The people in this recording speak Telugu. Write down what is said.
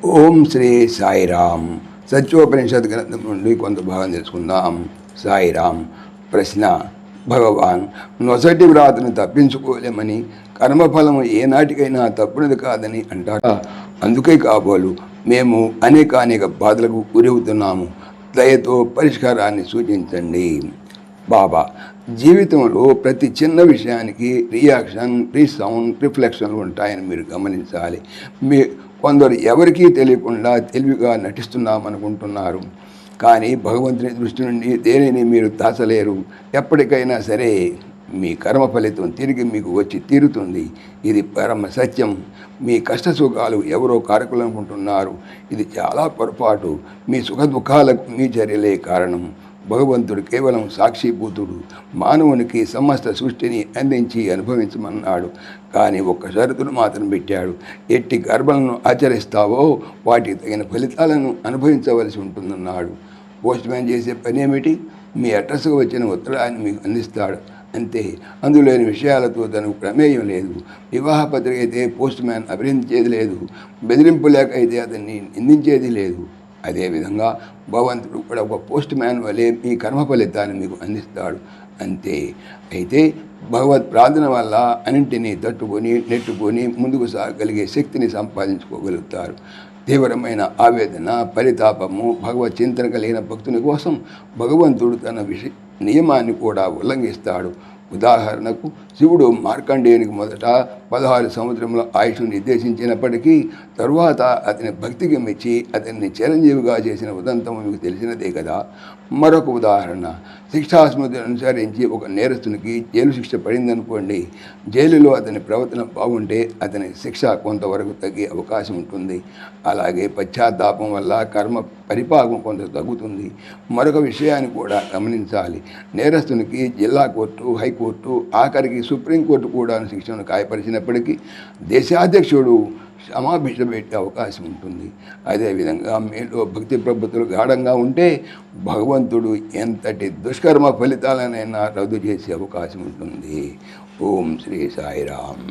ఓం శ్రీ సాయిరామ్. సత్యోపనిషత్ గ్రంథం నుండి కొంత భాగం తెలుసుకుందాం. సాయిరామ్. ప్రశ్న: భగవాన్, నొసటి వ్రాతను తప్పించుకోలేమని, కర్మఫలము ఏనాటికైనా తప్పునది కాదని అంటారా? అందుకే కాబోలు మేము అనేక బాధలకు గురవుతున్నాము. దయతో పరిష్కారాన్ని సూచించండి. బాబా: జీవితంలో ప్రతి చిన్న విషయానికి రియాక్షన్, రీసౌండ్, రిఫ్లెక్షన్లు ఉంటాయని మీరు గమనించాలి. కొందరు ఎవరికీ తెలియకుండా తెలివిగా నటిస్తున్నామనుకుంటున్నారు. కానీ భగవంతుని దృష్టి నుండి దేనిని మీరు దాచలేరు. ఎప్పటికైనా సరే మీ కర్మ ఫలితం తిరిగి మీకు వచ్చి తీరుతుంది. ఇది పరమ సత్యం. మీ కష్టసుఖాలు ఎవరో కారకులు అనుకుంటున్నారు. ఇది చాలా పొరపాటు. మీ సుఖ దుఃఖాలకు మీ చర్యలే కారణం. భగవంతుడు కేవలం సాక్షిభూతుడు. మానవునికి సమస్త సృష్టిని అందించి అనుభవించమన్నాడు. కానీ ఒక్క షరతును మాత్రం పెట్టాడు. ఎట్టి కర్మలను ఆచరిస్తావో వాటికి తగిన ఫలితాలను అనుభవించవలసి ఉంటుందన్నాడు. పోస్ట్ మ్యాన్ చేసే పని ఏమిటి? మీ అడ్రస్కు వచ్చిన ఉత్తరాన్ని మీకు అందిస్తాడు అంతే. అందులోని విషయాలతో తనకు ప్రమేయం లేదు. వివాహ పత్రిక అయితే పోస్ట్ మ్యాన్ అభినందించేది లేదు. బెదిరింపు లేక అయితే అతన్ని నిందించేది లేదు. అదేవిధంగా భగవంతుడు కూడా ఒక పోస్ట్ మ్యాన్ వలె మీ కర్మ ఫలితాన్ని మీకు అందిస్తాడు అంతే. అయితే భగవత్ ప్రార్థన వల్ల అన్నింటినీ తట్టుకొని నెట్టుకొని ముందుకు సాగలిగే శక్తిని సంపాదించుకోగలుగుతారు. తీవ్రమైన ఆవేదన, పరితాపము, భగవత్ చింతన కలిగిన భక్తుని కోసం భగవంతుడు తన నియమాన్ని కూడా ఉల్లంఘిస్తాడు. ఉదాహరణకు, శివుడు మార్కండేయునికి మొదట 16 సంవత్సరముల ఆయుష్ నిర్దేశించినప్పటికీ తరువాత అతని భక్తికి మెచ్చి అతన్ని చిరంజీవిగా చేసిన ఉదంతం మీకు తెలిసినదే కదా. మరొక ఉదాహరణ, శిక్షాస్మృతిని అనుసరించి ఒక నేరస్తునికి జైలు శిక్ష పడిందనుకోండి. జైలులో అతని ప్రవర్తన బాగుంటే అతని శిక్ష కొంతవరకు తగ్గే అవకాశం ఉంటుంది. అలాగే పశ్చాత్తాపం వల్ల కర్మ పరిపాకం కొంత తగ్గుతుంది. మరొక విషయాన్ని కూడా గమనించాలి. నేరస్తునికి జిల్లా కోర్టు, హైకోర్టు, ఆఖరికి సుప్రీంకోర్టు కూడా శిక్షను గాయపరిచినప్పటికీ దేశాధ్యక్షుడు క్షమాభిష పెట్టే అవకాశం ఉంటుంది. అదేవిధంగా మీలో భక్తి ప్రబుద్ధులు గాఢంగా ఉంటే భగవంతుడు ఎంతటి దుష్కర్మ ఫలితాలనైనా రద్దు చేసే అవకాశం ఉంటుంది. ఓం శ్రీ సాయిరామ్.